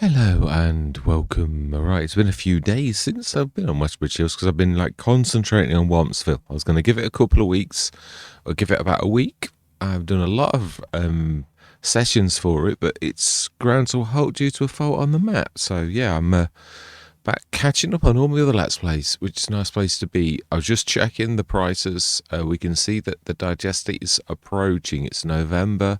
Hello and welcome. All right, it's been a few days since I've been on WestbridgeHills because I've been concentrating on Wampsville. I was going to give it a couple of weeks or give it about a week. I've done a lot of sessions for it, but it's ground to a halt due to a fault on the map. So yeah, I'm back catching up on all my other Let's Plays, which is a nice place to be. I was just checking the prices. We can see that the Digestate is approaching. It's November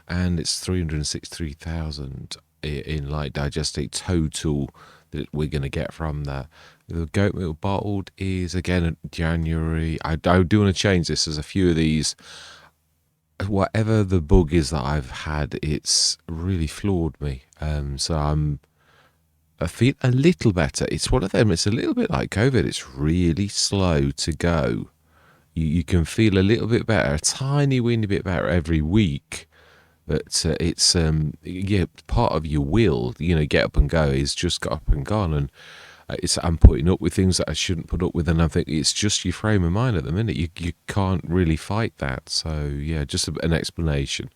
and it's 363,000 in Digestate total that we're going to get from that. The goat milk bottled is again January. I do want to change this. There's a few of these. Whatever the bug is that I've had, it's really floored me. So I feel a little better. It's one of them. It's a little bit like COVID. It's really slow to go. You can feel a little bit better, a tiny weeny bit better every week. But it's part of your will, get up and go. Is just got up and gone, and I'm putting up with things that I shouldn't put up with, and I think it's just your frame of mind at the minute. You can't really fight that. So yeah, just an explanation,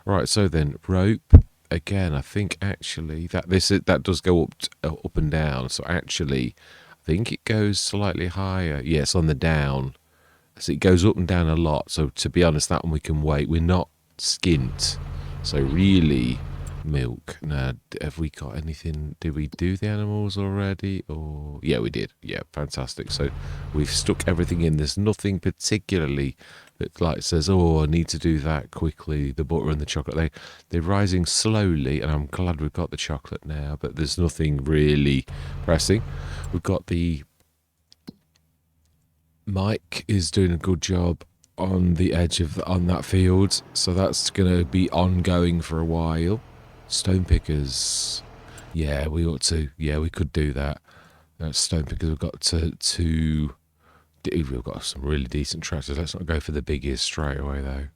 right? So then rope again. I think actually that does go up and down. So actually, I think it goes slightly higher. Yes, on the down, so it goes up and down a lot. So to be honest, that one we can wait. We're not skint. So really, milk. Now, have we got anything? Did we do the animals already? Or yeah, we did. Yeah, fantastic. So we've stuck everything in. There's nothing particularly that says, "Oh, I need to do that quickly." The butter and the chocolate, they're rising slowly, and I'm glad we've got the chocolate now. But there's nothing really pressing. We've got the Mike is doing a good job on the edge on that field, so that's gonna be ongoing for a while. Stone pickers, yeah, we ought to. Yeah, we could do that. Stone pickers, we've got to. We've got some really decent tractors. Let's not go for the biggest straight away though.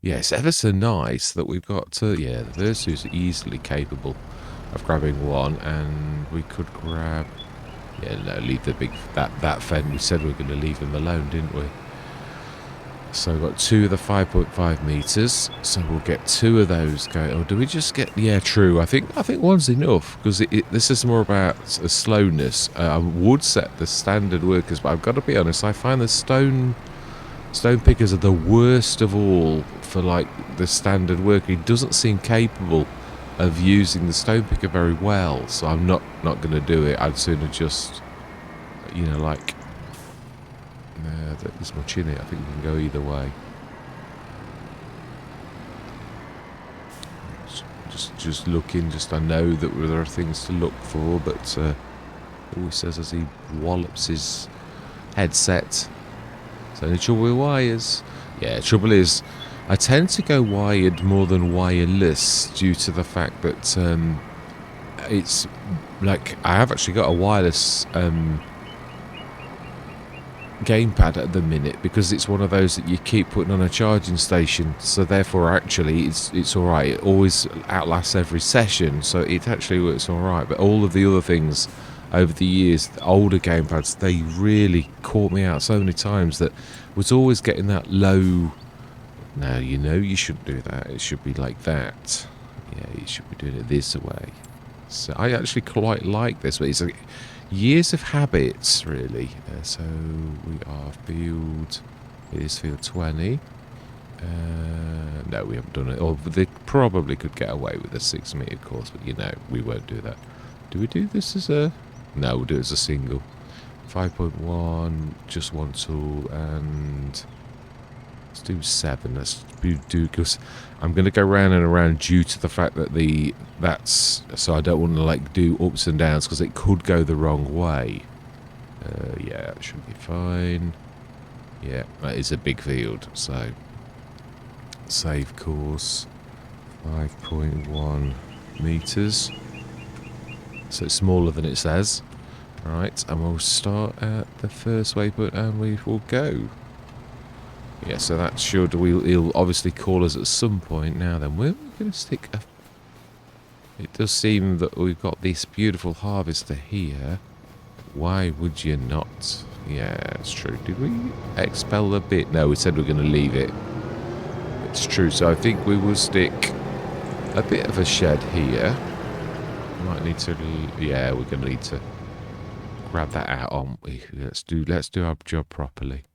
Yeah, it's ever so nice that we've got to. Yeah, the Versus are easily capable of grabbing one, and we could grab. Yeah, no, leave the big that fen. We said we were going to leave him alone, didn't we? So we've got two of the 5.5 meters, so we'll get two of those going. Or do we just get? Yeah, true. I think one's enough because this is more about a slowness. I would set the standard workers, but I've got to be honest. I find the stone pickers are the worst of all for the standard worker. He doesn't seem capable of using the stone picker very well, so I'm not going to do it. I'd sooner just there's much in it. I think we can go either way. Just looking. I know that there are things to look for, but always says as he wallops his headset. So any trouble with wires? Yeah, trouble is I tend to go wired more than wireless due to the fact that it's I have actually got a wireless gamepad at the minute because it's one of those that you keep putting on a charging station, so therefore actually it's alright. It always outlasts every session, so it actually works alright. But all of the other things over the years, the older gamepads, they really caught me out so many times that was always getting that low. Now you shouldn't do that. It should be like that. Yeah, you should be doing it this way. So I actually quite like this, but it's years of habits, really. So we are field. It is field 20. No, we haven't done it. Or they probably could get away with a 6 meter course, but we won't do that. Do we do this as a? No, we'll do it as a single. 5.1, just one tool, and let's do 7. Let's do because I'm going to go round and around due to the fact that that's so I don't want to do ups and downs because it could go the wrong way. Yeah, that should be fine. Yeah, that is a big field. So save course 5.1 meters. So it's smaller than it says. Right, and we'll start at the first waypoint and we will go. Yeah, so that he'll obviously call us at some point. Now then, where are we going to stick a... It does seem that we've got this beautiful harvester here. Why would you not? Yeah, it's true. Did we expel the bit? No, we said we are going to leave it. It's true, so I think we will stick a bit of a shed here. Might need to, yeah, we're going to need to grab that out, aren't we? Let's do our job properly.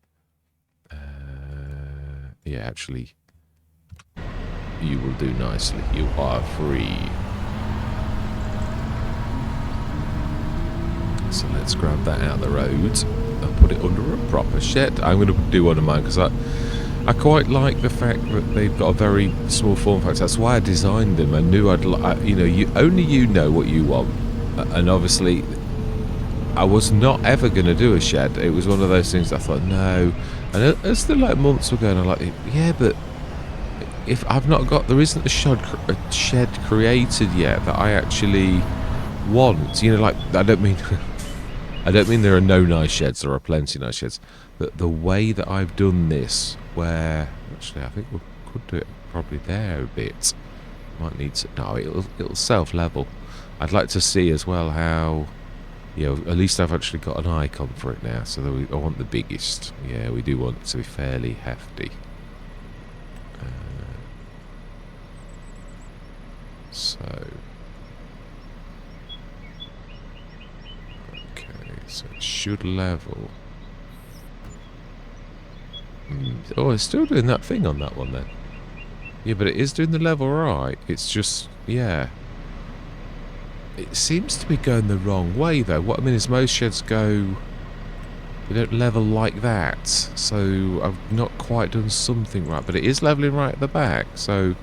Yeah, actually, you will do nicely. You are free. So let's grab that out of the road and put it under a proper shed. I'm going to do one of mine because I quite like the fact that they've got a very small form factor. That's why I designed them. I knew I'd like, you know, you know what you want, and obviously I was not ever going to do a shed. It was one of those things I thought no, and as the like months were going, I'm like, yeah, but if I've not got, there isn't a shed created yet that I actually want. You know, like I don't mean there are no nice sheds. There are plenty of nice sheds. But the way that I've done this, where actually I think we could do it probably there a bit. Might need to. No, it'll self-level. I'd like to see as well how, you know, at least I've actually got an icon for it now. So that I want the biggest. Yeah, we do want it to be fairly hefty. So it should level. Oh, it's still doing that thing on that one then. Yeah, but it is doing the level right. It's just, yeah. It seems to be going the wrong way though. What I mean is most sheds go, they don't level like that. So I've not quite done something right. But it is leveling right at the back. So,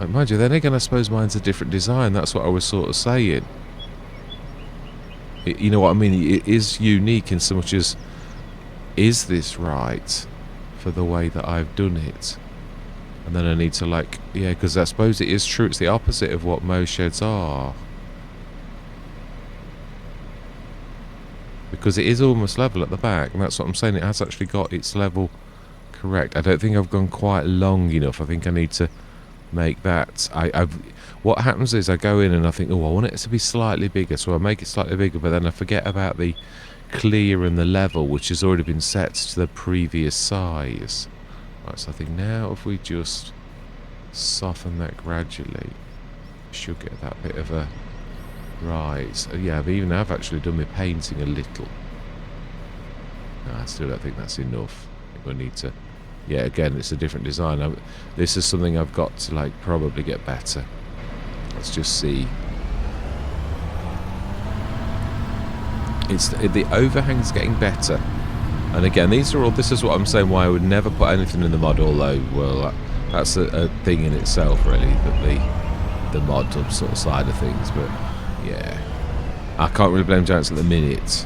mind you, then again I suppose mine's a different design. That's what I was sort of saying. You know what I mean? It is unique in so much as, is this right for the way that I've done it? And then I need to like, yeah, because I suppose it is true. It's the opposite of what most sheds are. Because it is almost level at the back, and that's what I'm saying. It has actually got its level correct. I don't think I've gone quite long enough. I think I need to make that. What happens is I go in and I think, oh, I want it to be slightly bigger, so I make it slightly bigger, but then I forget about the clear and the level, which has already been set to the previous size. Right, so I think now if we just soften that gradually, should get that bit of a, right, so yeah, I've actually done my painting a little. No, I still don't think that's enough. I think we need to, yeah, again, it's a different design. This is something I've got to like probably get better. Let's just see. The overhang's getting better. And again, this is what I'm saying, why I would never put anything in the mod, although, well, that's a thing in itself, really, that the mod sort of side of things, but, yeah. I can't really blame Giants at the minute.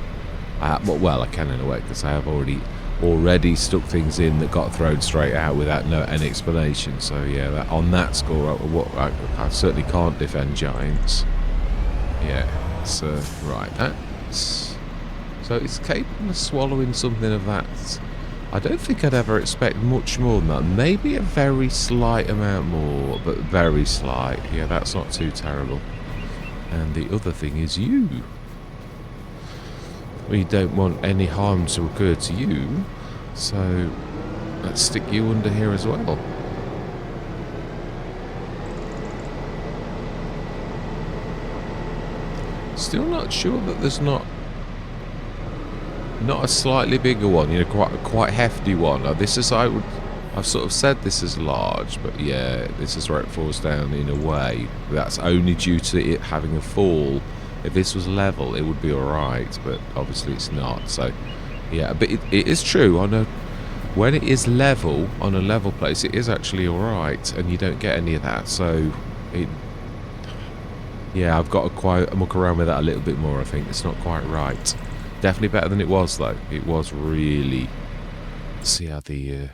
Well, I can in a way, because I have already stuck things in that got thrown straight out without any explanation, so, yeah, on that score, I certainly can't defend Giants. Yeah, so, right, that's... So it's capable of swallowing something of that. I don't think I'd ever expect much more than that. Maybe a very slight amount more, but very slight. Yeah, that's not too terrible. And the other thing is you. We don't want any harm to occur to you, so let's stick you under here as well. Still not sure that there's not a slightly bigger one, you know, quite hefty one. This is, I've sort of said this is large, but yeah, this is where it falls down in a way. That's only due to it having a fall. If this was level, it would be alright, but obviously it's not. So yeah, but it is true. When it is level on a level place, it is actually alright, and you don't get any of that. So yeah, I've got to quite muck around with that a little bit more. I think it's not quite right. Definitely better than it was, though. It was really... See how the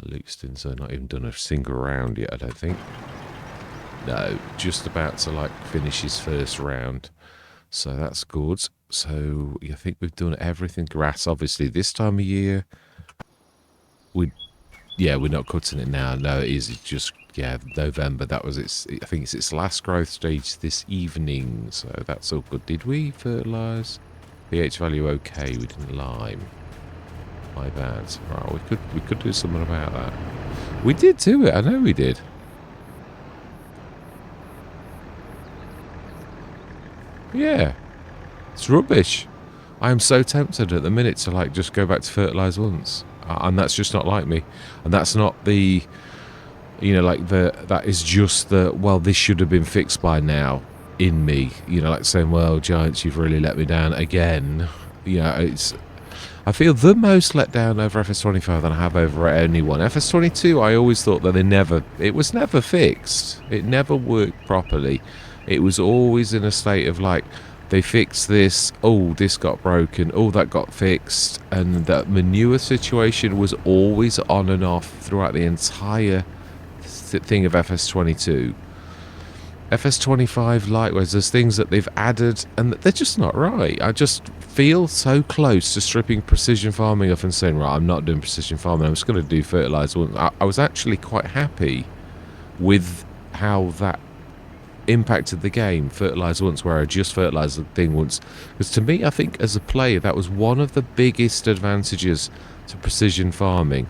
Luxton's not even done a single round yet, I don't think. No, just about to, like, finish his first round. So that's good. So I think we've done everything. Grass, obviously, this time of year. We're not cutting it now. No, it is. It's just, yeah, November. That was its... I think it's its last growth stage this evening. So that's all good. Did we fertilise? pH value okay, we didn't lime. My bad. Right, we could do something about that. We did do it, I know we did. Yeah, it's rubbish. I am so tempted at the minute to like just go back to fertilise once, and that's just not like me, and that's not the, you know, like that is just the, well, this should have been fixed by now in me, you know, like saying, well, Giants, you've really let me down again. You know, it's, I feel the most let down over FS25 than I have over anyone. FS22, I always thought that it was never fixed. It never worked properly. It was always in a state of like, they fixed this, oh, this got broken, oh, that got fixed, and that manure situation was always on and off throughout the entire thing of FS22. FS25, likewise, there's things that they've added and they're just not right. I just feel so close to stripping precision farming off and saying, right, I'm not doing precision farming, I'm just going to do fertiliser. I was actually quite happy with how that impacted the game, fertiliser once, where I just fertilised the thing once. Because to me, I think as a player, that was one of the biggest advantages to precision farming.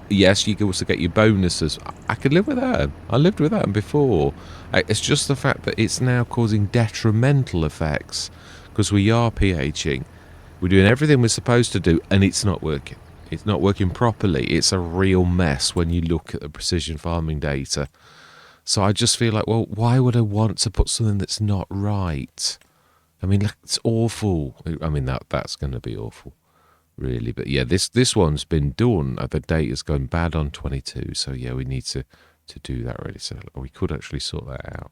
Yes, you can also get your bonuses. I could live without them. I lived without them before. It's just the fact that it's now causing detrimental effects because we are pHing. We're doing everything we're supposed to do, and it's not working. It's not working properly. It's a real mess when you look at the precision farming data. So I just feel like, well, why would I want to put something that's not right? I mean, it's awful. I mean, that's going to be awful. Really, but yeah, this one's been done. The data's gone bad on 22, so yeah, we need to do that really. So we could actually sort that out.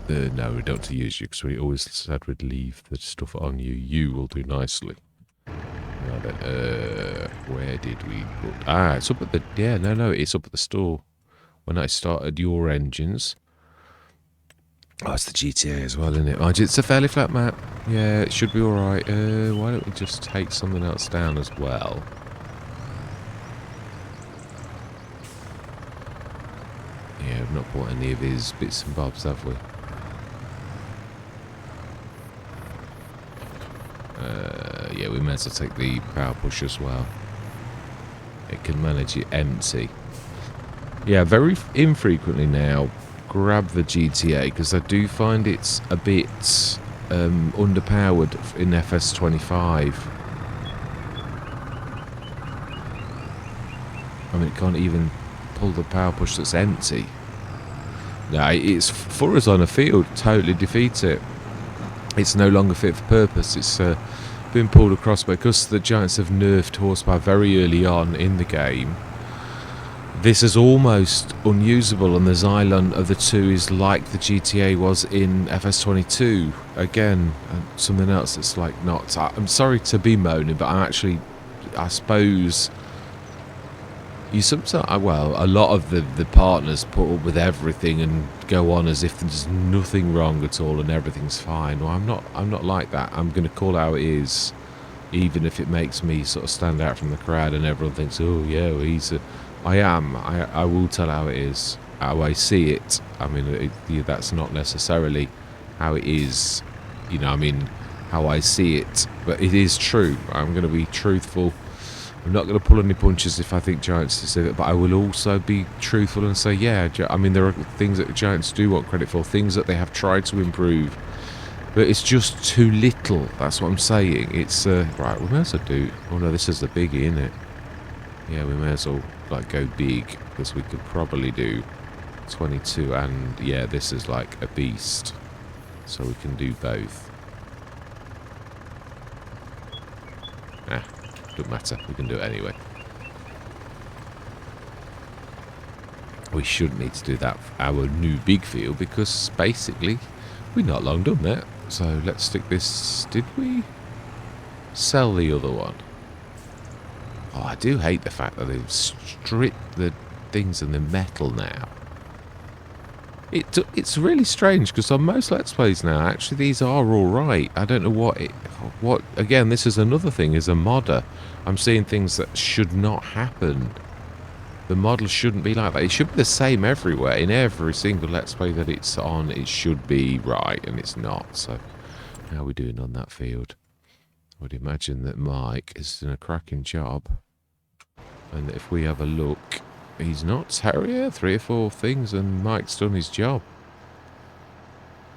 No, we don't use you because we always said we'd leave the stuff on you. You will do nicely. Now then, where did we put? It's up at the, yeah, no, it's up at the store. When I started your engines. Oh, it's the GTA as well, isn't it? Oh, it's a fairly flat map. Yeah, it should be alright. Why don't we just take something else down as well? Yeah, we've not bought any of his bits and bobs, have we? Yeah, we may as well take the power push as well. It can manage it empty. Yeah, very infrequently now grab the GTA because I do find it's a bit underpowered in FS25. I mean, it can't even pull the power push that's empty. No, it's for us on a field, totally defeats it. It's no longer fit for purpose. It's been pulled across because the Giants have nerfed horsepower very early on in the game. This is almost unusable, and the Xylon of the two is like the GTA was in FS22. Again, something else that's like not... I'm sorry to be moaning, but I suppose... You sometimes... Well, a lot of the partners put up with everything and go on as if there's nothing wrong at all and everything's fine. Well, I'm not like that. I'm going to call it how it is, even if it makes me sort of stand out from the crowd and everyone thinks, oh, yeah, well, he's a... I will tell how it is, how I see it. I mean, that's not necessarily how it is, you know, I mean, how I see it. But it is true. I'm going to be truthful. I'm not going to pull any punches if I think Giants deserve it, but I will also be truthful and say, yeah, I mean, there are things that Giants do want credit for, things that they have tried to improve, but it's just too little. That's what I'm saying. It's, right, we may as well do... Oh, no, this is the biggie, isn't it? Yeah, we may as well like go big because we could probably do 22 and yeah, this is like a beast, so we can do both. Doesn't matter, we can do it anyway. We shouldn't need to do that for our new big field because basically we've not long done that. So let's stick this. Did we sell the other one? Oh, I do hate the fact that they've stripped the things in the metal now. It's really strange because on most Let's Plays now, actually these are alright. I don't know what again, this is another thing, as a modder. I'm seeing things that should not happen. The model shouldn't be like that. It should be the same everywhere. In every single Let's Play that it's on, it should be right, and it's not. So, how are we doing on that field? I would imagine that Mike is doing a cracking job. And that if we have a look, he's not terrier, 3 or 4 things, and Mike's done his job.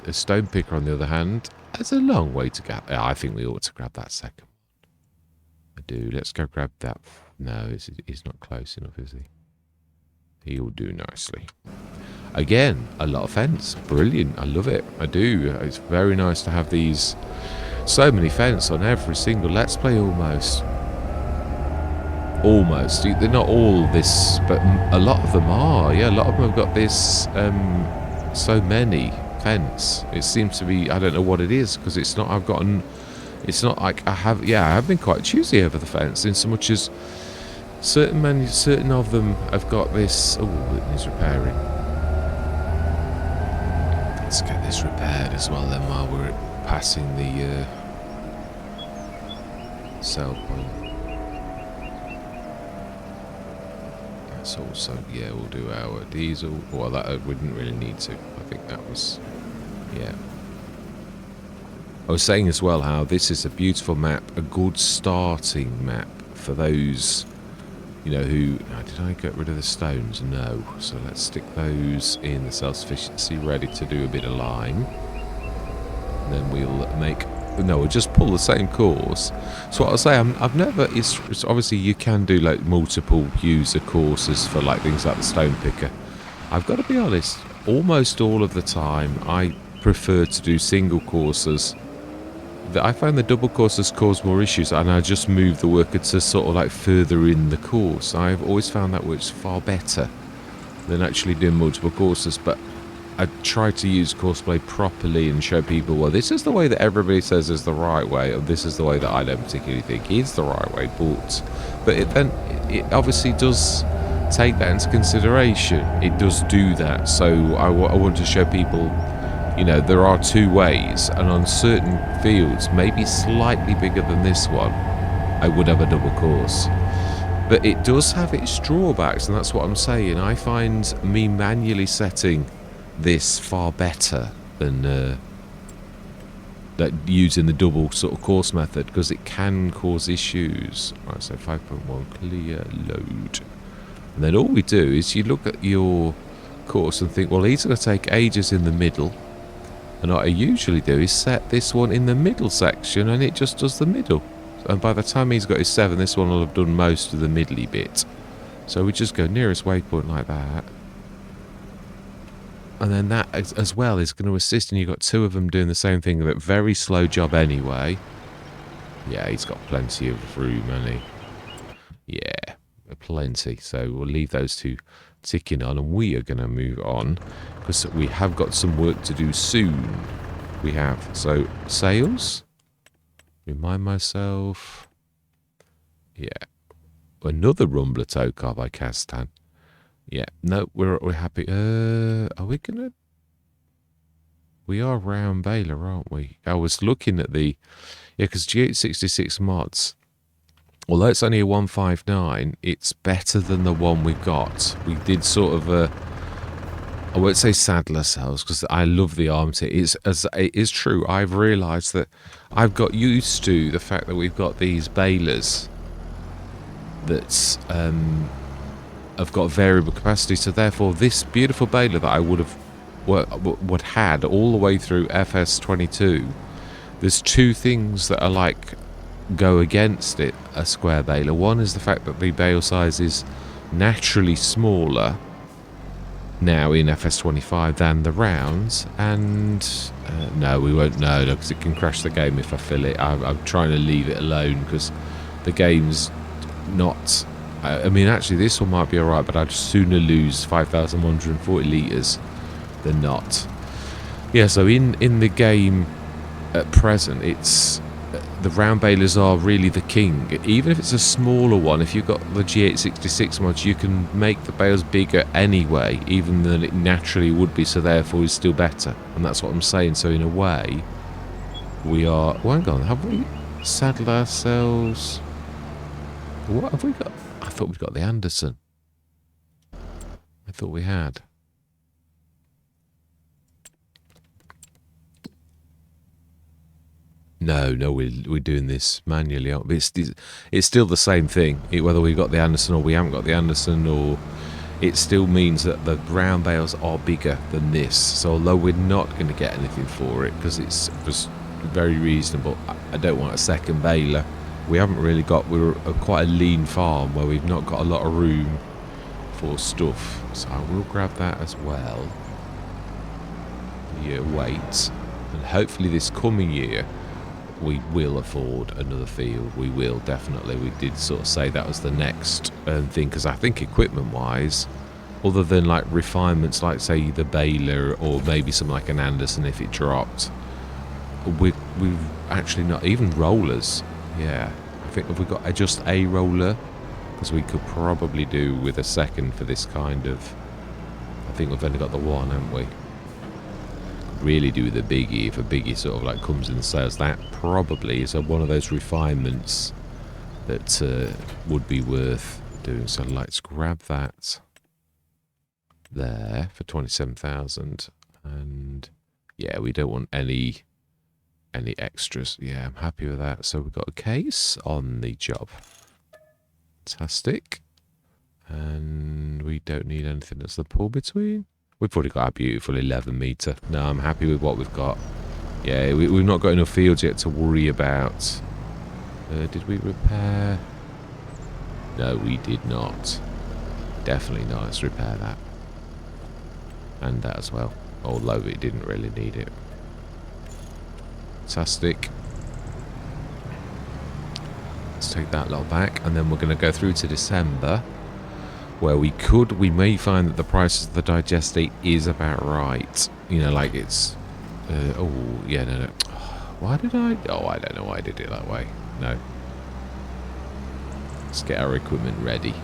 A stone picker, on the other hand, has a long way to go. I think we ought to grab that second. I do. Let's go grab that. No, he's not close enough, is he? He'll do nicely. Again, a lot of fence. Brilliant. I love it. I do. It's very nice to have these. So many fence on every single Let's Play almost. Almost. They're not all this, but a lot of them are. Yeah, a lot of them have got this, so many fence. It seems to be, I don't know what it is, because it's not, it's not like I have been quite choosy over the fence, in so much as certain of them have got this, it needs repairing. Let's get this repaired as well then while we're passing the sell point. That's also, yeah, we'll do our diesel. Well, that we didn't really need to. I think that was, yeah. I was saying as well how this is a beautiful map, a good starting map for those, you know, who... did I get rid of the stones? No. So let's stick those in the self-sufficiency, ready to do a bit of lime. And then we'll make... No, we'll just pull the same course. So what I'll say, I've never... It's obviously you can do like multiple user courses for like things like the stone picker. I've got to be honest, almost all of the time I prefer to do single courses. I find the double courses cause more issues, and I just move the worker to sort of like further in the course. I've always found that works far better than actually doing multiple courses, but I try to use Courseplay properly and show people, well, this is the way that everybody says is the right way, or this is the way that I don't particularly think is the right way, but it obviously does take that into consideration. It does do that, so I want to show people, you know, there are two ways, and on certain fields, maybe slightly bigger than this one, I would have a double course. But it does have its drawbacks, and that's what I'm saying. I find me manually setting this far better than using the double sort of course method, because it can cause issues. Right, so 5.1 clear load. And then all we do is you look at your course and think, well, these are going to take ages in the middle. And what I usually do is set this one in the middle section, and it just does the middle. And by the time he's got his 7, this one will have done most of the middly bit. So we just go nearest waypoint like that. And then that as well is going to assist, and you've got 2 of them doing the same thing, but very slow job anyway. Yeah, he's got plenty of room, hasn't he? Yeah, plenty. So we'll leave those 2 ticking on, and we are going to move on, because we have got some work to do soon. We have. So, sales. Remind myself. Yeah. Another Rumbler tow car by Castan. Yeah. No, we're happy. Are we going to... We are round Baylor, aren't we? I was looking at the... Yeah, because G866 mods... Although it's only a 159, it's better than the one we got. We did sort of a... I won't say saddle ourselves, because I love the arm it is true. I've realised that I've got used to the fact that we've got these balers that have got variable capacity. So therefore, this beautiful baler that I would had all the way through FS22, there's 2 things that are like... go against it, a square baler. One is the fact that the bale size is naturally smaller now in FS25 than the rounds, and no, we won't know, because it can crash the game if I fill it. I'm trying to leave it alone, because the game's not... I mean, actually this one might be alright, but I'd sooner lose 5,140 litres than not. Yeah, so in the game at present, it's... the round balers are really the king. Even if it's a smaller one, if you've got the G866 mods, you can make the bales bigger anyway, even than it naturally would be, so therefore it's still better. And that's what I'm saying. So in a way, we are... Oh, hang on, have we saddled ourselves? What have we got? I thought we'd got the Anderson. I thought we had. No, we're doing this manually, aren't we? It's still the same thing, whether we've got the Anderson or we haven't got the Anderson, or it still means that the brown bales are bigger than this. So although we're not going to get anything for it because it's just very reasonable, I don't want a second baler. We haven't really got, we're quite a lean farm where we've not got a lot of room for stuff. So I will grab that as well. Year wait, and hopefully this coming year we will afford another field. We will, definitely. We did sort of say that was the next thing, because I think equipment wise, other than like refinements like say the baler or maybe something like an Anderson if it dropped, we've actually not even rollers. Yeah, I think if we got just a roller, because we could probably do with a second for this kind of, I think we've only got the one, haven't we? Really do the biggie if a biggie sort of like comes in sales. That probably is one of those refinements that would be worth doing. So let's grab that there for 27,000, and yeah, we don't want any extras. Yeah, I'm happy with that. So we've got a case on the job. Fantastic. And we don't need anything that's the pull between. We've already got our beautiful 11 metre. No, I'm happy with what we've got. Yeah, we've not got enough fields yet to worry about. Did we repair? No, we did not. Definitely not. Let's repair that. And that as well. Although it didn't really need it. Fantastic. Let's take that lot back. And then we're going to go through to December, where we may find that the price of the digestate is about right. You know, like it's, oh, yeah, no. Why did I don't know why I did it that way. No. Let's get our equipment ready.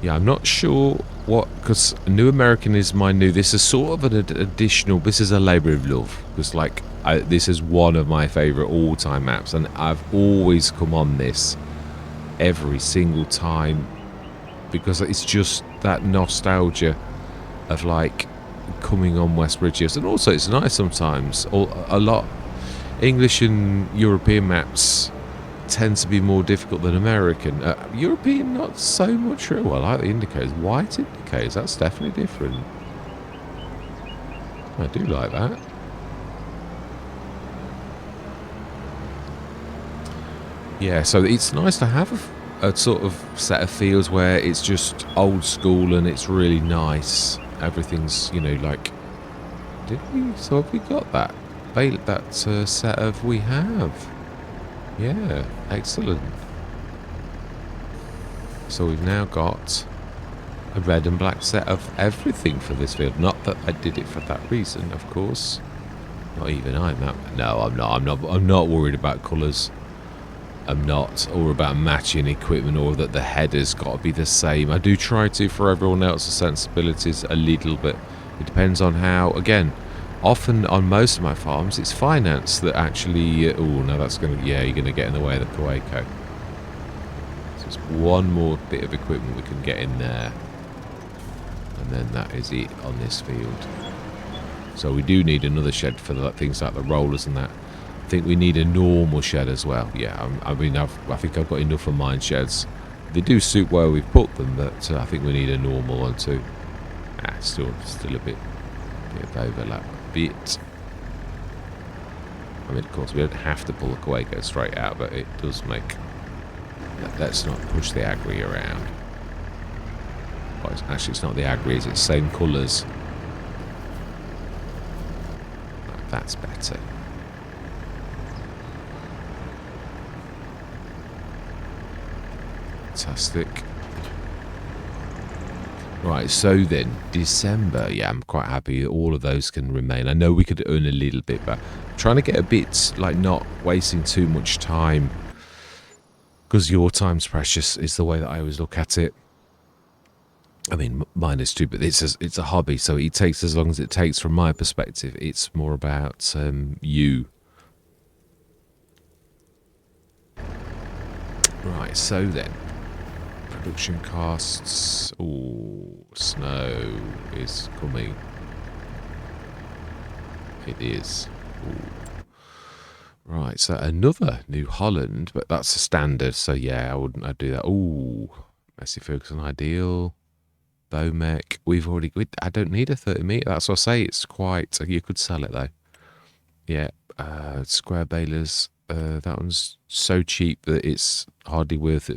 Yeah, I'm not sure what, because New American is my new, this is sort of an additional, this is a labour of love, because like, this is one of my favourite all-time maps, and I've always come on this every single time, because it's just that nostalgia of like coming on WestbridgeHills, and also it's nice sometimes, a lot, English and European maps tend to be more difficult than American. European, not so much. Oh, I like the indicators. White indicators, that's definitely different. I do like that. Yeah, so it's nice to have a sort of set of fields where it's just old school and it's really nice. Everything's, you know, like, so have we got that? That set of, we have. Yeah, excellent. So we've now got a red and black set of everything for this field. Not that I did it for that reason, of course. Not even I'm not. No, I'm not. I'm not worried about colours. I'm not, or about matching equipment, or that the header's got to be the same. I do try to, for everyone else's sensibilities, a little bit. It depends on how. Again, often on most of my farms, it's finance that actually. Oh no, that's gonna. Yeah, you're gonna get in the way of the Oito. So just one more bit of equipment we can get in there, and then that is it on this field. So we do need another shed for things like the rollers and that. I think we need a normal shed as well. Yeah, I mean, I think I've got enough of mine sheds. They do suit where we've put them, but I think we need a normal one too. Still a bit of overlap. Bit. I mean, of course, we don't have to pull the Oito straight out, but it does make. Let's not push the agri around. Well, actually, it's not the agri, it's the same colours. That's better. Fantastic. Right, so then, December, yeah, I'm quite happy all of those can remain. I know we could earn a little bit, but I'm trying to get a bit, like, not wasting too much time, because your time's precious is the way that I always look at it. I mean, mine is too, but it's a hobby, so it takes as long as it takes from my perspective. It's more about you. Right, so then. Production costs. Oh, snow is coming. It is. Ooh. Right, so another New Holland, but that's a standard. So yeah, I'd do that. Ooh, Messi Ferguson ideal. Bomec. I don't need a 30 meter. That's what I say. It's quite. You could sell it though. Yeah. Square balers. That one's so cheap that it's hardly worth it.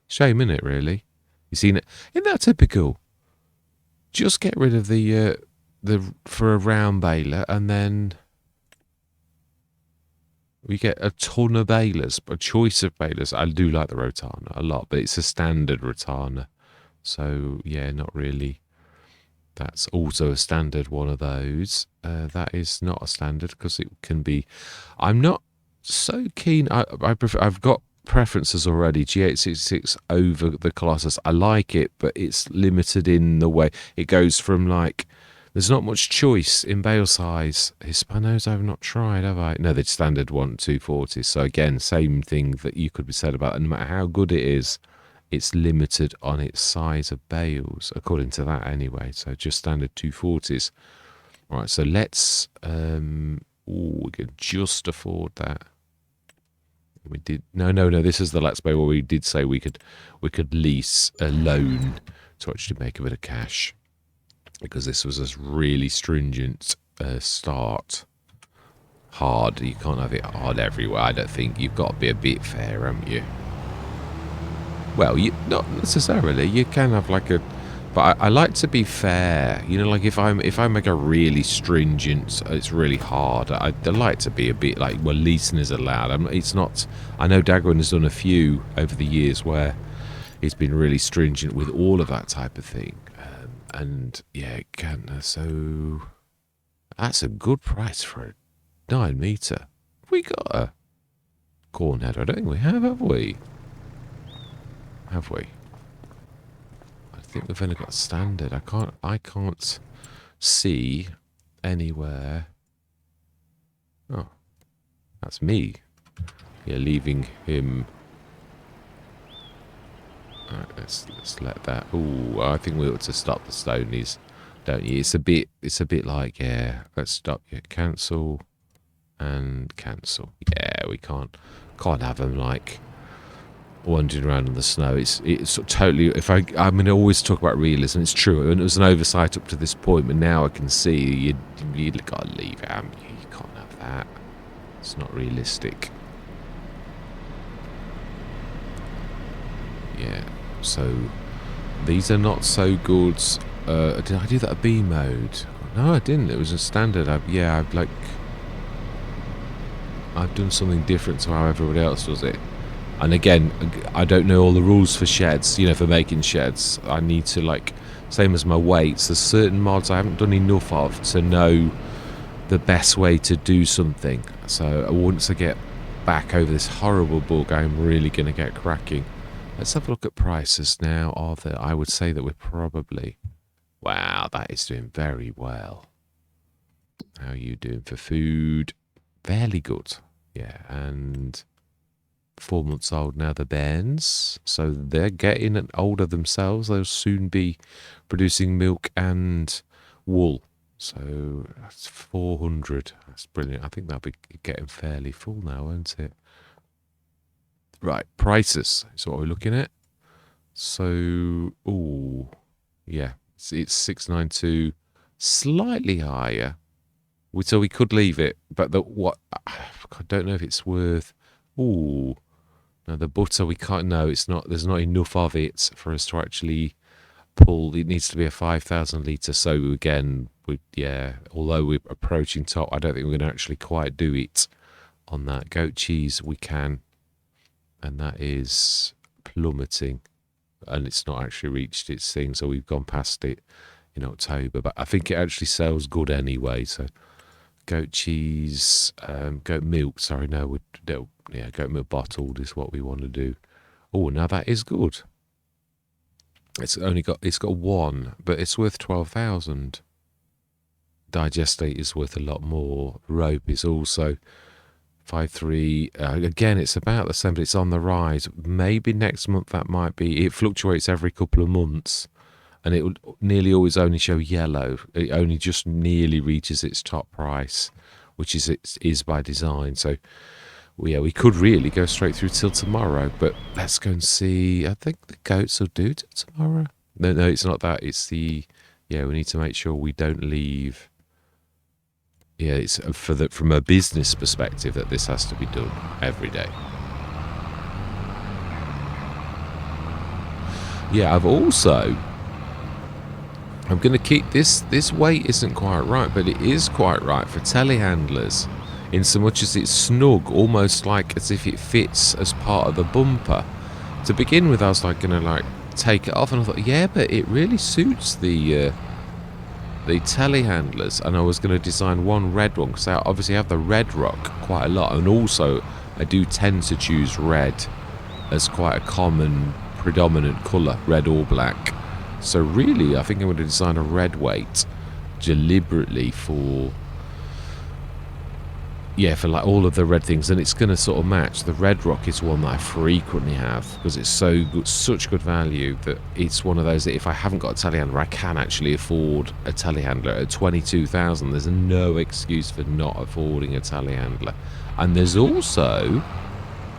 Shame, innit, really? You seen it? Isn't that typical? Just get rid of the for a round baler, and then we get a ton of balers, a choice of balers. I do like the Rotana a lot, but it's a standard Rotana. So yeah, not really. That's also a standard one of those. That is not a standard because it can be. I'm not so keen. I prefer. I've got preferences already. G866 over the Colossus. I like it, but it's limited in the way it goes from like. There's not much choice in bale size. Hispanos I've not tried, have I? No, the standard one 240. So again, same thing that you could be said about. And no matter how good it is, it's limited on its size of bales, according to that anyway. So just standard 240s. All right, so let's. We could just afford that. We did no. This is the Let's Play where we did say we could lease a loan to actually make a bit of cash, because this was a really stringent start. Hard. You can't have it hard everywhere. I don't think. You've got to be a bit fair, haven't you? Well, not necessarily. You can have like a, but I like to be fair. You know, like if I make a really stringent, it's really hard. I like to be a bit like, well, leasing is allowed. It's not. I know Dagwin has done a few over the years where he's been really stringent with all of that type of thing, and yeah, it can. So that's a good price for a 9 meter. We got a corn header. I don't think we have we? Have we? I think we've only got standard. I can't see anywhere. Oh, that's me. Yeah, leaving him. Alright, let's let that. Ooh, I think we ought to stop the stonies, don't you? It's a bit like, yeah, let's stop. Yeah, cancel and cancel. Yeah, we can't have them like wandering around in the snow. It's totally. If I mean, I always talk about realism. It's true, and it was an oversight up to this point. But now I can see you got to leave it. You can't have that. It's not realistic. Yeah. So these are not so good. Did I do that a B mode? No, I didn't. It was a standard. I've done something different to how everybody else does it. And again, I don't know all the rules for sheds, you know, for making sheds. I need to, like, same as my weights, there's certain mods I haven't done enough of to know the best way to do something. So once I get back over this horrible bug, I'm really going to get cracking. Let's have a look at prices now. I would say that we're probably... Wow, that is doing very well. How are you doing for food? Fairly good. Yeah, and... 4 months old now, the bairns, so they're getting older themselves. They'll soon be producing milk and wool. So that's 400. That's brilliant. I think that'll be getting fairly full now, won't it? Right, prices is what we're looking at. So, ooh, yeah, it's 692, slightly higher. So we could leave it, but I don't know if it's worth. Ooh. Now the butter we can't. No, it's not. There's not enough of it for us to actually pull. It needs to be a 5,000 litre. So again, although we're approaching top, I don't think we're going to actually quite do it on that. Goat cheese we can, and that is plummeting, and it's not actually reached its thing. So we've gone past it in October, but I think it actually sells good anyway. So goat cheese, goat milk. Sorry, no, goat milk bottled is what we want to do. Oh, now that is good. It's got one, but it's worth 12,000. Digestate is worth a lot more. Rope is also 5.3. Again, it's about the same, but it's on the rise. Maybe next month that might be. It fluctuates every couple of months, and it would nearly always only show yellow. It only just nearly reaches its top price which is by design. So we could really go straight through till tomorrow, but let's go and see. I think the goats will do till tomorrow. No, it's not that. It's the we need to make sure we don't leave. Yeah, it's from a business perspective that this has to be done every day. Yeah, I'm going to keep this weight isn't quite right, but it is quite right for telehandlers, in so much as it's snug, almost like as if it fits as part of the bumper. To begin with, I was like going to like take it off, and I thought, yeah, but it really suits the telehandlers, and I was going to design one red one, because I obviously have the red rock quite a lot, and also I do tend to choose red as quite a common predominant colour, red or black. So really, I think I'm going to design a red weight deliberately for like all of the red things, and it's going to sort of match. The red rock is one that I frequently have because it's so good, such good value, that it's one of those that if I haven't got a telehandler, I can actually afford a telehandler. At 22,000, there's no excuse for not affording a telehandler. And there's also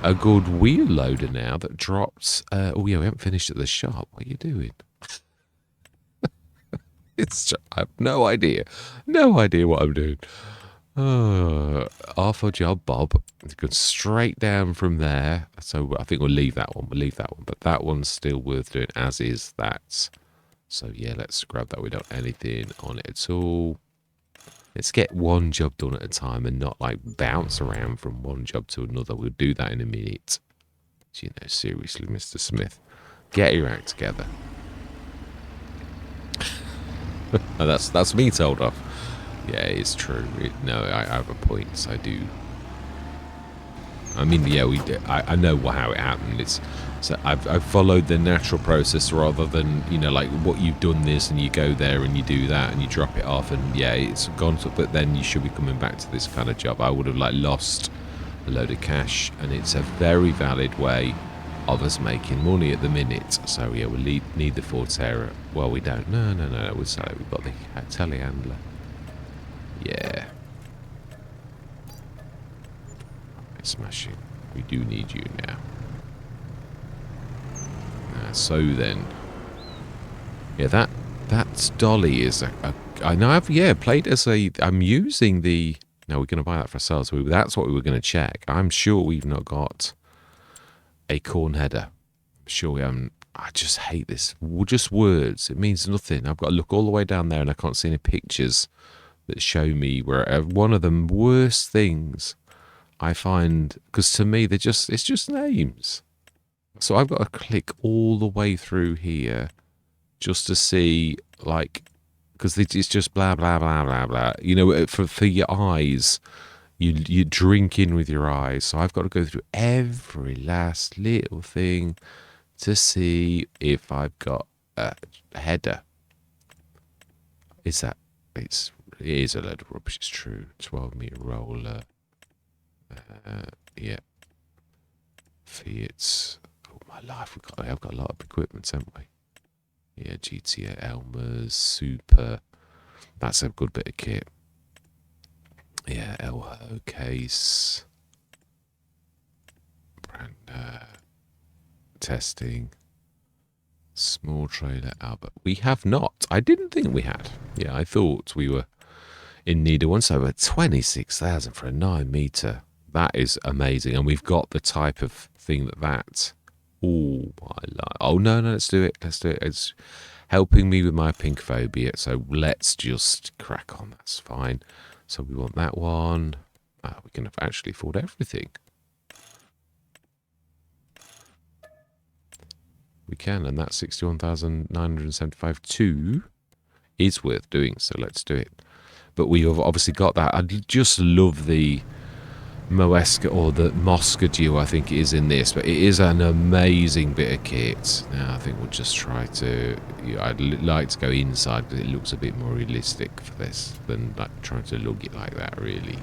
a good wheel loader now that drops. We haven't finished at the shop. What are you doing? I have no idea what I'm doing. Half a job, Bob. It's going straight down from there. So I think we'll leave that one. But that one's still worth doing, as is that. So yeah, let's grab that. We don't have anything on it at all. Let's get one job done at a time and not like bounce around from one job to another. We'll do that in a minute. You know, seriously, Mr. Smith, get your act together. Oh, that's me told off. Yeah, it's true. No, I have a point. So I do. I mean, yeah, I know how it happened. I've followed the natural process rather than, you know, like what you've done this and you go there and you do that and you drop it off and yeah, it's gone to. But then you should be coming back to this kind of job. I would have like lost a load of cash, and it's a very valid way of us making money at the minute. So yeah, we'll need the Forterra. Well, we don't. No. We'll sell it. We've got the telehandler. Yeah. Smashing. We do need you now. So then, yeah, that dolly is I know I've played as a. I'm using the. No, we're going to buy that for ourselves. That's what we were going to check. I'm sure we've not got a corn header. I'm sure we haven't. I just hate this. Just words. It means nothing. I've got to look all the way down there and I can't see any pictures that show me where. One of the worst things I find, because to me it's just names. So I've got to click all the way through here just to see, like, because it's just blah blah blah blah blah. You know, for your eyes, you drink in with your eyes. So I've got to go through every last little thing to see if I've got a header. It is a load of rubbish. It's true. 12-meter roller. Yeah. Fiat's. Oh my life! I've got a lot of equipment, haven't we? Yeah, GTA Elmer's Super. That's a good bit of kit. Yeah, Elho case. Brand testing. Small trailer Albert. We have not. I didn't think we had. Yeah, I thought we were in need of one. So we're 26,000 for a 9-meter. That is amazing, and we've got the type of thing that. Oh, I like. Oh no, let's do it. It's helping me with my pink phobia. So let's just crack on. That's fine. So we want that one. We can actually afford everything. We can, and that 61,975 too is worth doing. So let's do it. But we have obviously got that. I just love the Moesca, or the Mosca duo, I think it is in this, but it is an amazing bit of kit. Now I think we'll just try to. I'd like to go inside because it looks a bit more realistic for this than like trying to lug it like that. Really,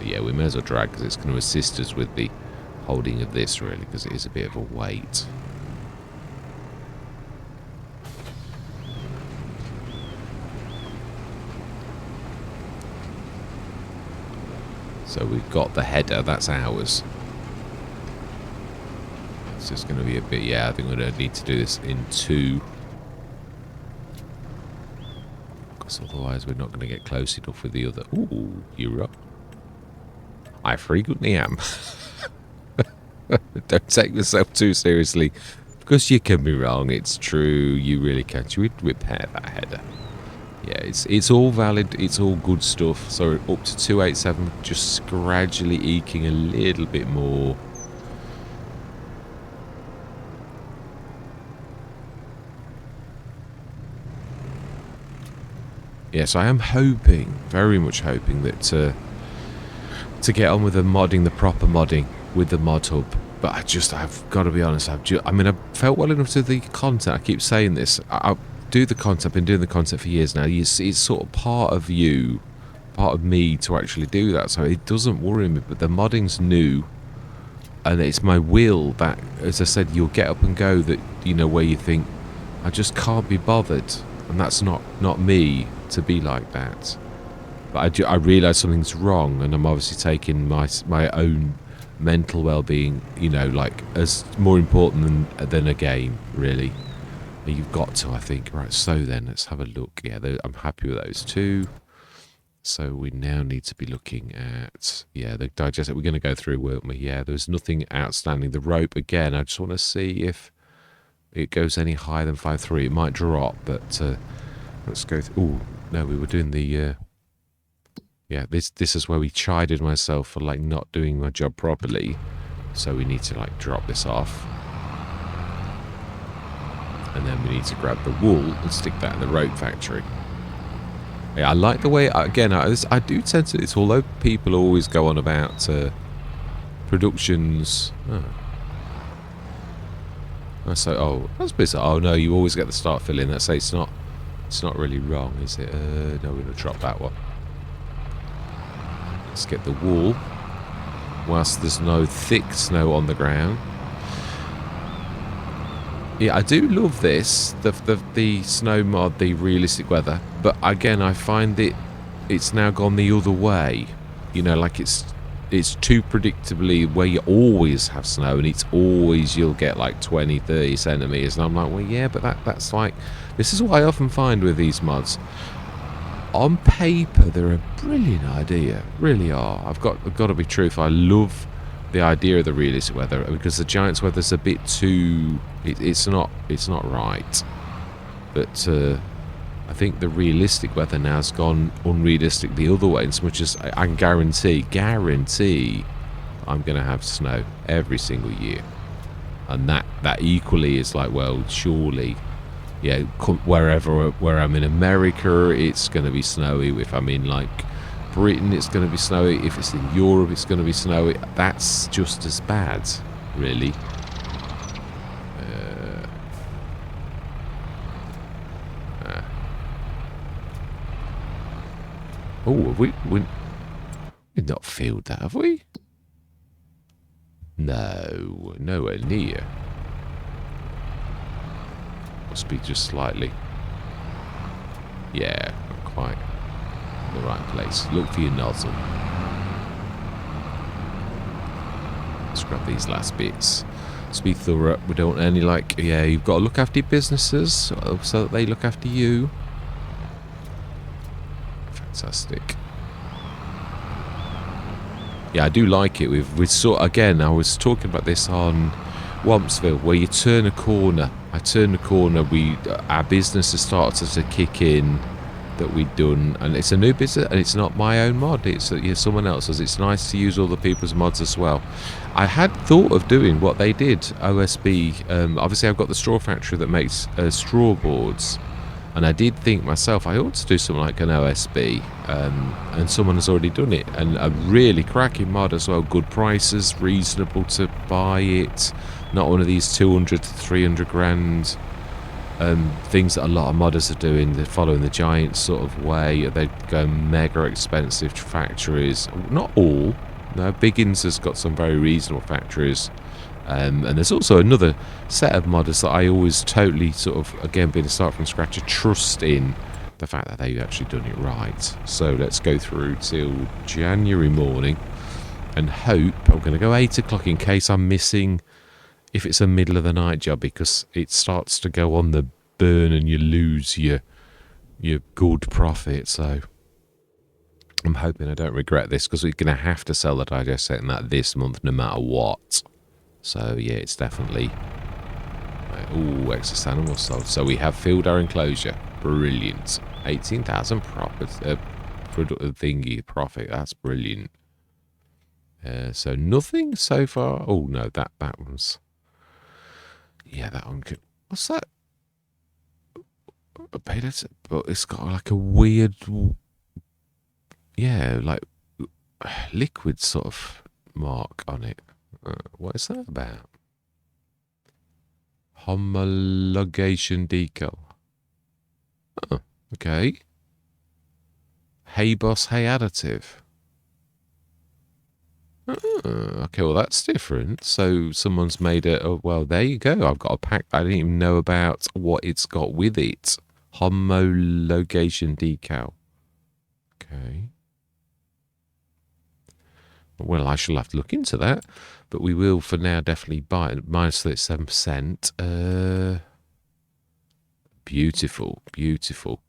yeah, we may as well drag because it's going to assist us with the holding of this really, because it is a bit of a weight. So we've got the header, that's ours. It's just going to be a bit, yeah, I think we're going to need to do this in 2. Because otherwise we're not going to get close enough with the other. Ooh, you're up. I frequently am. Don't take yourself too seriously. Because you can be wrong, it's true, you really can. Should we repair that header? Yeah, it's all valid, it's all good stuff. So up to 287, just gradually eking a little bit more. Yes, I am hoping, very much hoping that to get on with the modding, the proper modding with the mod hub. But I've got to be honest, I mean, I felt well enough to the content. I keep saying this. I do the content, I've been doing the content for years now. It's sort of part of you, part of me to actually do that. So it doesn't worry me, but the modding's new. And it's my will that, as I said, you'll get up and go that, you know, where you think, I just can't be bothered. And that's not me to be like that. But I realise something's wrong, and I'm obviously taking my own mental well-being, you know, like as more important than a game, really. And you've got to, I think. Right, so then let's have a look. Yeah, I'm happy with those 2. So we now need to be looking at, yeah, the digester. We're going to go through, weren't we? Yeah, there's nothing outstanding. The rope, again, I just want to see if it goes any higher than 5.3. It might drop, but let's go through. Oh, no, we were doing the... yeah, this is where we chided myself for, like, not doing my job properly. So we need to, like, drop this off. And then we need to grab the wool and stick that in the rope factory. Yeah, I like the way, again, I do tend to, it's although people always go on about productions. Oh, that's bizarre. Oh, no, you always get the start fill in. That's it's not really wrong, is it? No, we're going to drop that one. Let's get the wool whilst there's no thick snow on the ground. Yeah, I do love this, the snow mod, the realistic weather, but again, I find it's now gone the other way. You know, like it's too predictably where you always have snow, and it's always you'll get like 20, 30 centimeters, and I'm like, well, yeah, but that's like, this is what I often find with these mods. On paper, they're a brilliant idea, really are. I've got to be truthful. I love the idea of the realistic weather, because the Giants weather's a bit too. It's not right. But I think the realistic weather now has gone unrealistic the other way. As much as I can guarantee, I'm going to have snow every single year, and that equally is like, well, surely. Yeah, where I'm in America, it's going to be snowy. If I'm in, like, Britain, it's going to be snowy. If it's in Europe, it's going to be snowy. That's just as bad, really. Oh, we've not filled that, have we? No, nowhere near. Must be just slightly. Yeah, not quite in the right place. Look for your nozzle. Let's grab these last bits. Let's be thorough. We don't want any, like, yeah, you've got to look after your businesses so that they look after you. Fantastic. Yeah, I do like it. We've sort, again, I was talking about this on Wampsville, where you turn a corner. I turn the corner. Our business has started to kick in that we've done, and it's a new business, and it's not my own mod. It's someone else's. It's nice to use other people's mods as well. I had thought of doing what they did, OSB. Obviously, I've got the straw factory that makes straw boards, and I did think myself I ought to do something like an OSB, and someone has already done it, and a really cracking mod as well. Good prices, reasonable to buy it. Not one of these 200 to 300 grand things that a lot of modders are doing. They're following the Giant sort of way. They go mega expensive factories. Not all. No, Biggins has got some very reasonable factories. And there's also another set of modders that I always totally sort of, again, being a start from scratch, trust in the fact that they've actually done it right. So let's go through till January morning. and hope I'm going to go 8 o'clock in case I'm missing if it's a middle of the night job, because it starts to go on the burn and you lose your good profit. So I'm hoping I don't regret this, because we're going to have to sell the digest set in that this month no matter what. So yeah, it's definitely... Oh, excess animals sold. So we have filled our enclosure. Brilliant. 18,000 profit. Thingy profit. That's brilliant. So nothing so far. Oh no, that one's... Yeah, that one could... What's that? But it's got like a weird... Yeah, like liquid sort of mark on it. What is that about? Homologation decal. Oh, okay. Hey boss, hey additive. Okay, well that's different. So someone's made it. Oh, well, there you go. I've got a pack. I didn't even know about what it's got with it. Homologation decal. Okay. Well, I shall have to look into that, but we will for now definitely buy it. Minus 37%. Beautiful, beautiful.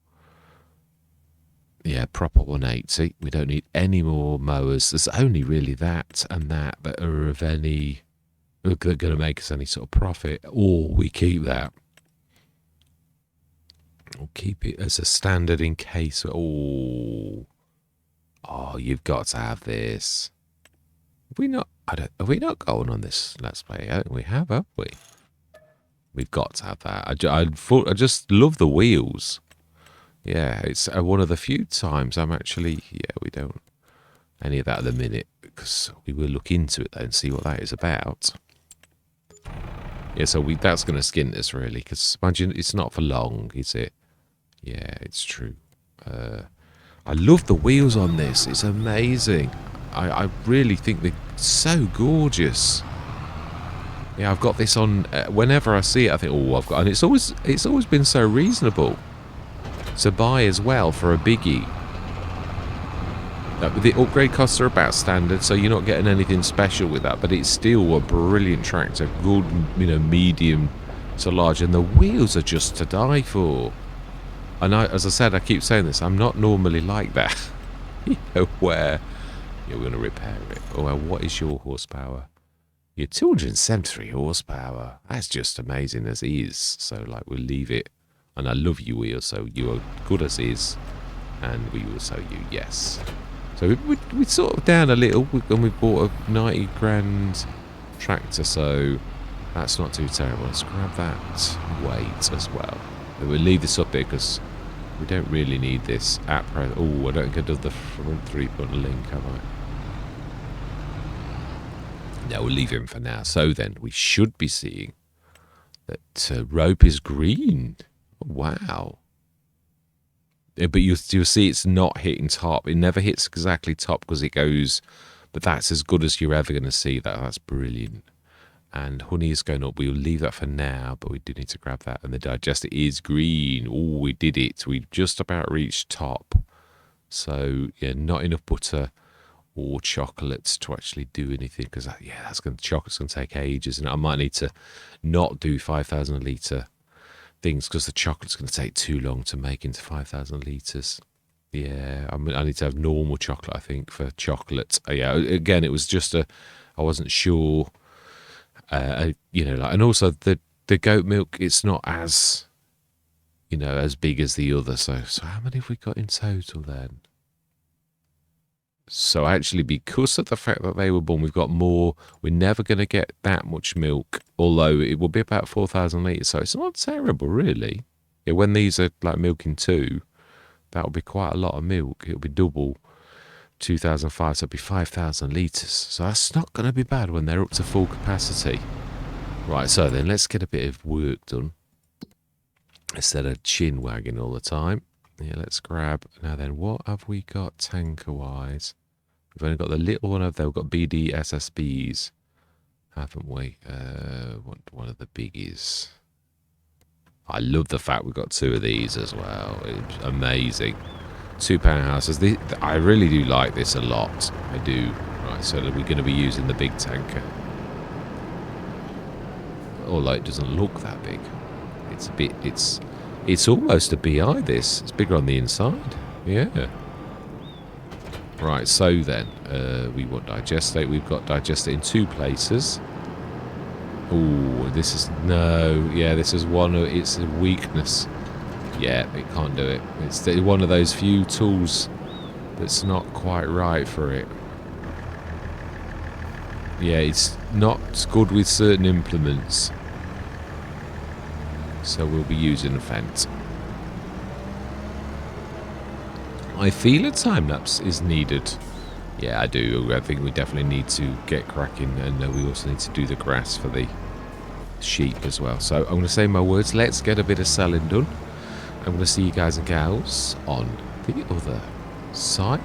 Yeah, proper 180. We don't need any more mowers. There's only really that and that are of any... They're going to make us any sort of profit, or we keep that. We'll keep it as a standard in case... Oh, you've got to have this. Have we not going on this Let's Play? I think we have we? We've got to have that. I just love the wheels. Yeah, it's one of the few times I'm actually... Yeah, we don't any of that at the minute, because we will look into it though and see what that is about. Yeah, so that's going to skin this really, because imagine it's not for long, is it? Yeah, it's true. I love the wheels on this. It's amazing. I really think they're so gorgeous. Yeah, I've got this on whenever I see it. I think, oh, I've got, and it's always been so reasonable to buy as well for a biggie. The upgrade costs are about standard, so you're not getting anything special with that. But it's still a brilliant tractor, good, medium to large, and the wheels are just to die for. And as I said, I keep saying this. I'm not normally like that. Where you're going to repair it. Oh, well, what is your horsepower? You're 273 horsepower. That's just amazing as is. So, like, we'll leave it. And I love you, wheels, so you are good as is. And we will sell you, yes. So we sort of down a little, and we bought a 90 grand tractor, so that's not too terrible. Let's grab that weight as well. And we'll leave this up there because we don't really need this at present. Oh, I don't think I did the front 3-button link, have I? No, we'll leave him for now. So then, we should be seeing that rope is green. Wow. But you'll see it's not hitting top. It never hits exactly top because it goes... But that's as good as you're ever going to see. That's brilliant. And honey is going up. We'll leave that for now, but we do need to grab that. And the digester is green. Oh, we did it. We've just about reached top. So, yeah, not enough butter or chocolates to actually do anything, because chocolate's going to take ages, and I might need to not do 5,000 litre things because the chocolate's going to take too long to make into 5,000 litres. Yeah, I need to have normal chocolate, I think, for chocolate. Yeah, again, it was just I wasn't sure, and also the goat milk, it's not as, as big as the other. So how many have we got in total then? So actually, because of the fact that they were born, we've got more. We're never going to get that much milk, although it will be about 4,000 litres. So it's not terrible, really. Yeah, when these are like milking 2, that will be quite a lot of milk. It'll be double 2005, so it'll be 5,000 litres. So that's not going to be bad when they're up to full capacity. Right, so then let's get a bit of work done instead of chin wagging all the time. Yeah, let's grab. Now then, what have we got tanker-wise? We've only got the little one over there. We've got BD-SSBs, haven't we? One of the biggies. I love the fact we've got 2 of these as well. It's amazing. £2 houses. I really do like this a lot. I do. Right, So we're going to be using the big tanker. Although it doesn't look that big. It's a bit, it's almost a BI this. It's bigger on the inside. Yeah. Right, so then, we want digestate. We've got digestate in 2 places. Oh, this is, no, yeah, this is one of, it's a weakness. Yeah, it can't do it. It's one of those few tools that's not quite right for it. Yeah, it's not good with certain implements. So we'll be using a fence. I feel a time-lapse is needed. Yeah, I do. I think we definitely need to get cracking, and we also need to do the grass for the sheep as well. So I'm going to say my words. Let's get a bit of selling done. I'm going to see you guys and gals on the other side.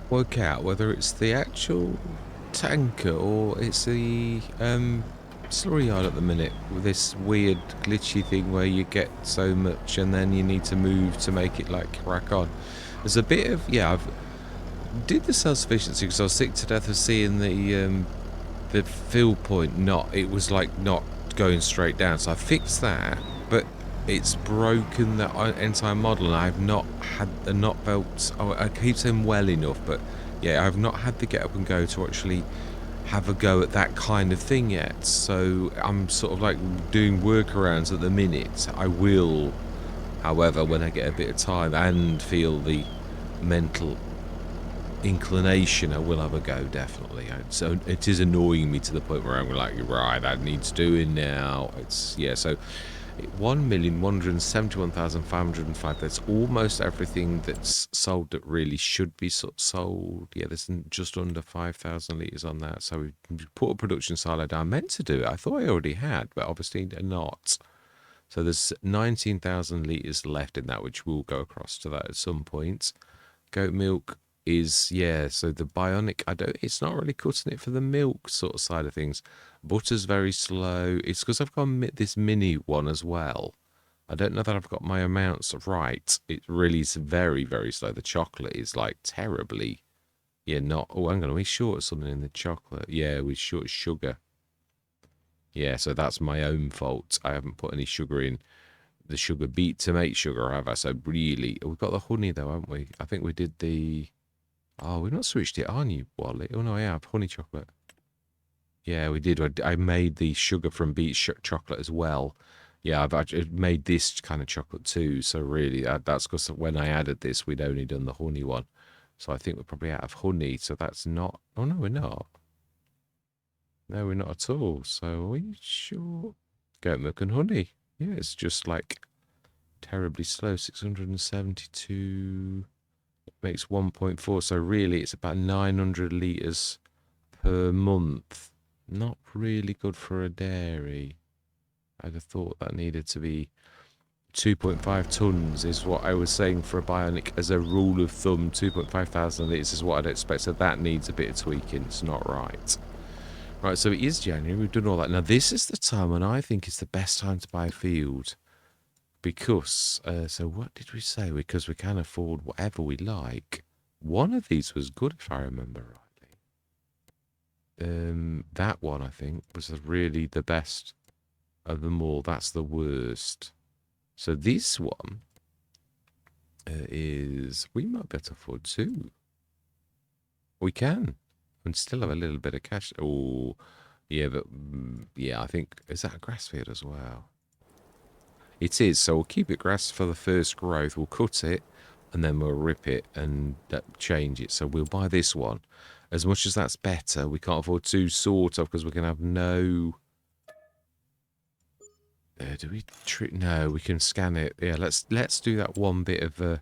Work out whether it's the actual tanker or it's the slurry yard at the minute with this weird glitchy thing where you get so much and then you need to move to make it like crack on. There's a bit of, yeah, I've did the self-sufficiency because I was sick to death of seeing the fill point it was like not going straight down, so I fixed that, but it's broken that entire model and I've not felt, I keep saying well enough, but yeah, I've not had the get up and go to actually have a go at that kind of thing yet, so I'm sort of like doing workarounds at the minute. I will, however, when I get a bit of time and feel the mental inclination, I will have a go, definitely. So it is annoying me to the point where I'm like, right, that needs doing now. It's, yeah, so 1,171,505. That's almost everything that's sold that really should be sold. Yeah, there's just under 5,000 litres on that. So we put a production silo down. I meant to do it. I thought I already had, but obviously not. So there's 19,000 litres left in that, which will go across to that at some point. Goat milk is, yeah, so the bionic, it's not really cutting it for the milk sort of side of things. Butter's very slow. It's because I've got this mini one as well. I don't know that I've got my amounts right. It really is very, very slow. The chocolate is like terribly, yeah, not, oh, hang on, are we short of something in the chocolate? Yeah, we're short of sugar. Yeah, so that's my own fault. I haven't put any sugar in the sugar beet to make sugar, have I? So really, we've got the honey though, haven't we? I think we did the, oh, we've not switched it on, you Wally. Oh no, I have honey chocolate. Yeah, we did. I made the sugar from beet chocolate as well. Yeah, I've actually made this kind of chocolate too. So really, that's because when I added this, we'd only done the honey one. So I think we're probably out of honey. So that's not. Oh no, we're not. No, we're not at all. So are we sure? Goat milk and honey. Yeah, it's just like terribly slow. 672 makes 1.4. So really, it's about 900 litres per month. Not really good for a dairy. I'd have thought that needed to be 2.5 tons is what I was saying for a bionic as a rule of thumb. 2.5 thousand litres is what I'd expect. So that needs a bit of tweaking. It's not right. Right, so it is January. We've done all that. Now, this is the time when I think is the best time to buy a field. Because, so what did we say? Because we can afford whatever we like. One of these was good, if I remember rightly. That one, I think, was really the best of them all. That's the worst. So this one is... We might be able to afford two. We can. And still have a little bit of cash. Oh, yeah, but... Yeah, I think... Is that a grass field as well? It is, so we'll keep it grass for the first growth. We'll cut it, and then we'll rip it and change it. So we'll buy this one. As much as that's better, we can't afford two sort of, because we're going to have no... do we... No, we can scan it. Yeah, let's do that one bit of a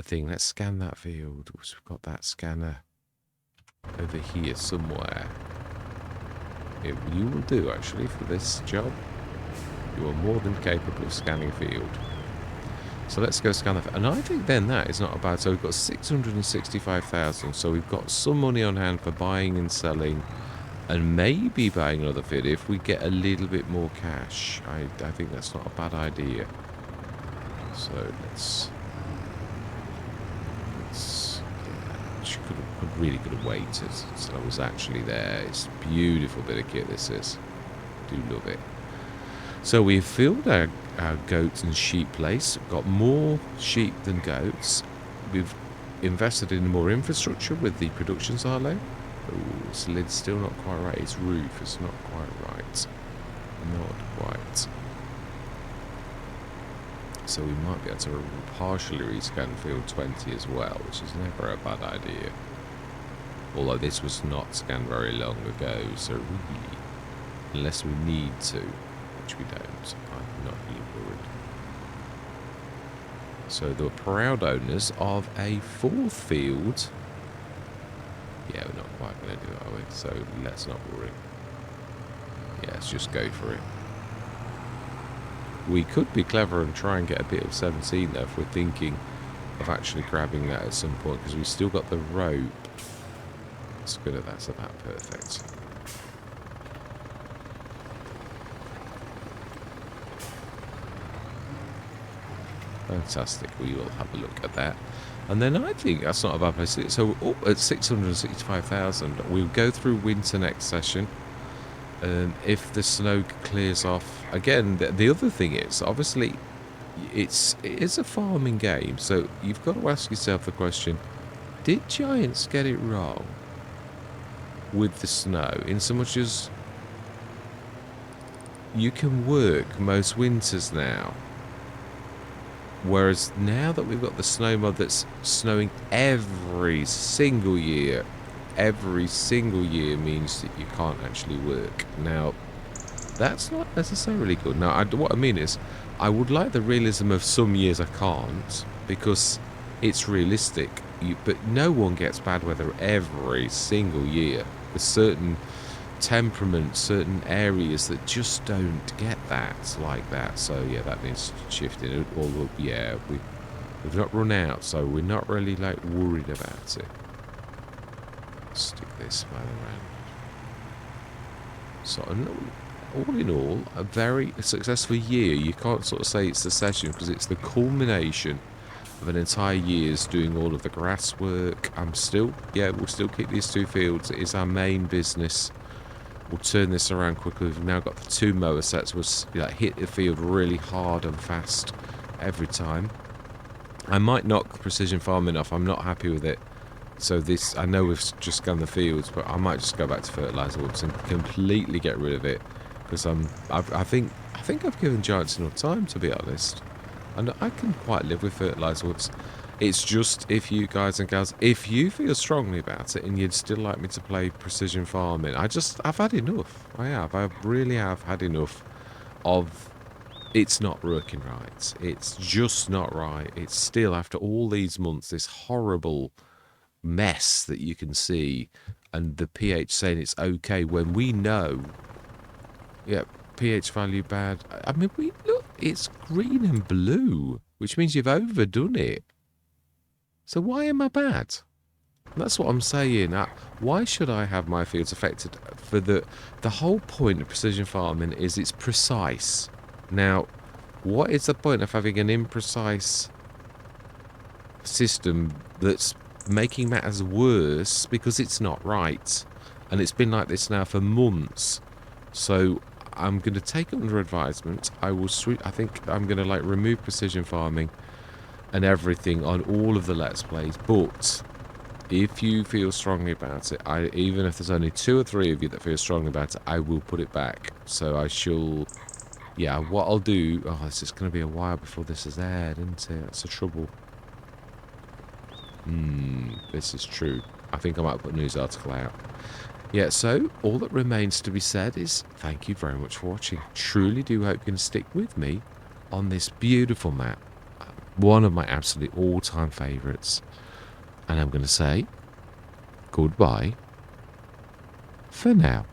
thing. Let's scan that field. We've got that scanner over here somewhere. You will do, actually, for this job. You are more than capable of scanning a field. So let's go scan that. And I think then that is not a bad... So we've got 665,000. So we've got some money on hand for buying and selling, and maybe buying another field if we get a little bit more cash. I think that's not a bad idea. So let's really could have waited until I was actually there. It's a beautiful bit of kit, this is. Do love it. So we've filled our goats and sheep place. We've got more sheep than goats. We've invested in more infrastructure with the production silo. Oh, this lid's still not quite right. Its roof is not quite right. Not quite. So we might be able to partially rescan field 20 as well, which is never a bad idea. Although this was not scanned very long ago, so really, unless we need to, which we don't, I'm not really worried. So the proud owners of a fourth field. Yeah, we're not quite going to do it, are we? So let's not worry. Yeah, let's just go for it. We could be clever and try and get a bit of 17 there if we're thinking of actually grabbing that at some point, because we've still got the rope. That's good. That's about perfect. Fantastic. We will have a look at that. And then I think that's not a bad place. So at 665,000, we'll go through winter next session. If the snow clears off, again, the other thing is, obviously, it is a farming game. So you've got to ask yourself the question, did Giants get it wrong with the snow? In so much as you can work most winters now. Whereas now that we've got the snow mod that's snowing every single year means that you can't actually work. Now, that's not necessarily good. Now, what I mean is, I would like the realism of some years I can't, because it's realistic. But no one gets bad weather every single year. There's certain temperaments, certain areas that just don't get that like that. So yeah, that needs shifting. Although yeah, we've not run out, so we're not really like worried about it. Stick this way around. So all in all, a very successful year. You can't sort of say it's the session, because it's the culmination of an entire year's doing all of the grass work. We'll still keep these two fields. It is our main business. We'll turn this around quickly. We've now got the two mower sets. We'll hit the field really hard and fast every time. I might knock precision farm enough. I'm not happy with it. So this, I know we've just scanned the fields, but I might just go back to fertilizer woods and completely get rid of it, because I think I've given Giants enough time, to be honest, and I can quite live with fertilizer woods. It's just, if you guys and gals, if you feel strongly about it and you'd still like me to play precision farming, I've had enough. I really have had enough of it's not working right. It's just not right. It's still, after all these months, this horrible mess that you can see, and the pH saying it's okay when we know, yeah, pH value bad. I mean, look, it's green and blue, which means you've overdone it. So why am I bad? That's what I'm saying. Why should I have my fields affected? For the whole point of precision farming is it's precise. Now, what is the point of having an imprecise system that's making matters worse because it's not right? And it's been like this now for months. So I'm going to take it under advisement. I think I'm going to like remove precision farming and everything on all of the Let's Plays. But if you feel strongly about it, even if there's only 2 or 3 of you that feel strongly about it, I will put it back. So I shall, yeah, what I'll do, oh, it's just going to be a while before this is aired, isn't it? That's the trouble. This is true. I think I might put a news article out. Yeah, so all that remains to be said is thank you very much for watching. Truly do hope you can stick with me on this beautiful map. One of my absolute all-time favourites. And I'm going to say goodbye for now.